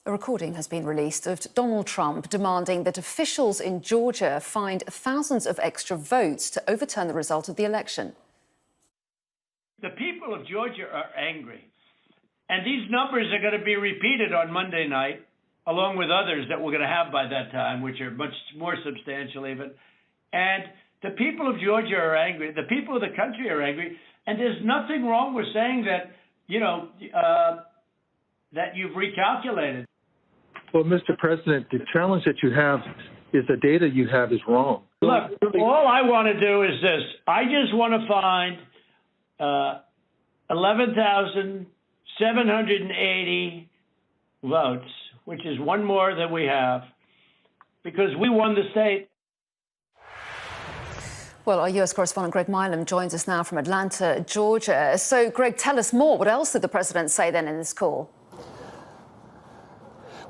A recording has been released of Donald Trump demanding that officials in Georgia find thousands of extra votes to overturn the result of the election. The people of Georgia are angry, and these numbers are going to be repeated on Monday night, along with others that we're going to have by that time, which are much more substantial even. And the people of Georgia are angry. The people of the country are angry. And there's nothing wrong with saying that, that you've recalculated. Well, Mr. President, the challenge that you have is the data you have is wrong. Look, all I want to do is this. I just want to find 11,780 votes, which is one more than we have, because we won the state. Well, our US correspondent Greg Milam joins us now from Atlanta, Georgia. So, Greg, tell us more. What else did the president say then in this call?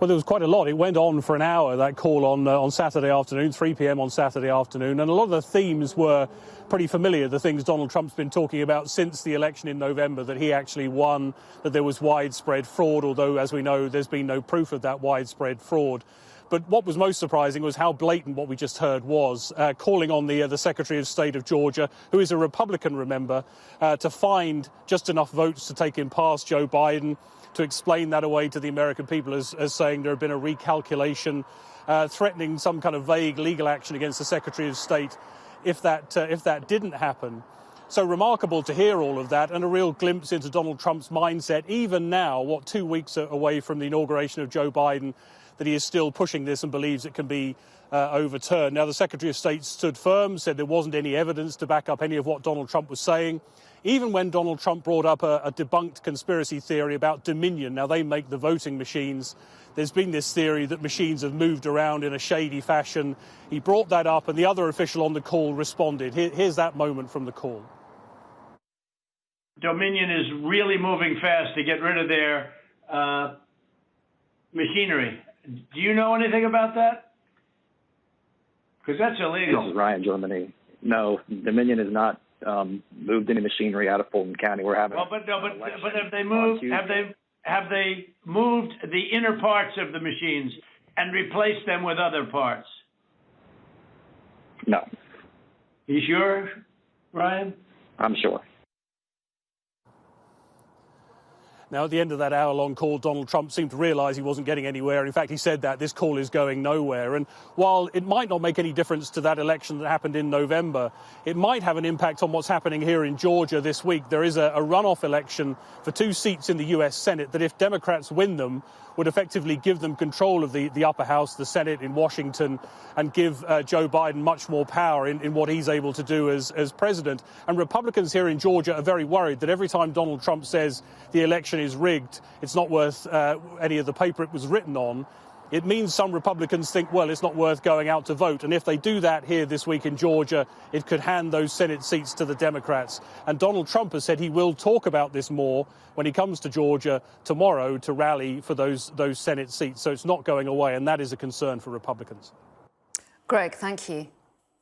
Well, there was quite a lot. It went on for an hour, that call on Saturday afternoon, 3 p.m. on Saturday afternoon. And a lot of the themes were pretty familiar, the things Donald Trump's been talking about since the election in November, that he actually won, that there was widespread fraud, although, as we know, there's been no proof of that widespread fraud. But what was most surprising was how blatant what we just heard was, calling on the Secretary of State of Georgia, who is a Republican, remember, to find just enough votes to take him past Joe Biden, to explain that away to the American people as saying there had been a recalculation, threatening some kind of vague legal action against the Secretary of State if that didn't happen. So remarkable to hear all of that, and a real glimpse into Donald Trump's mindset, even now, 2 weeks away from the inauguration of Joe Biden, that he is still pushing this and believes it can be overturned. Now, the Secretary of State stood firm, said there wasn't any evidence to back up any of what Donald Trump was saying. Even when Donald Trump brought up a debunked conspiracy theory about Dominion, now they make the voting machines, there's been this theory that machines have moved around in a shady fashion. He brought that up, and the other official on the call responded. Here's that moment from the call. Dominion is really moving fast to get rid of their machinery. Do you know anything about that? Because that's illegal. This is Ryan, Germany. No, Dominion has not moved any machinery out of Fulton County. We're having. Well, but have they moved? Have they moved the inner parts of the machines and replaced them with other parts? No. You sure, Ryan? I'm sure. Now, at the end of that hour-long call, Donald Trump seemed to realise he wasn't getting anywhere. In fact, he said that this call is going nowhere. And while it might not make any difference to that election that happened in November, it might have an impact on what's happening here in Georgia this week. There is a runoff election for 2 seats in the U.S. Senate that, if Democrats win them, would effectively give them control of the upper house, the Senate in Washington, and give Joe Biden much more power in what he's able to do as president. And Republicans here in Georgia are very worried that every time Donald Trump says the election is rigged, it's not worth any of the paper it was written on, it means some Republicans think, well, it's not worth going out to vote. And if they do that here this week in Georgia, it could hand those Senate seats to the Democrats. And Donald Trump has said he will talk about this more when he comes to Georgia tomorrow to rally for those Senate seats. So it's not going away, and that is a concern for Republicans. Greg, thank you.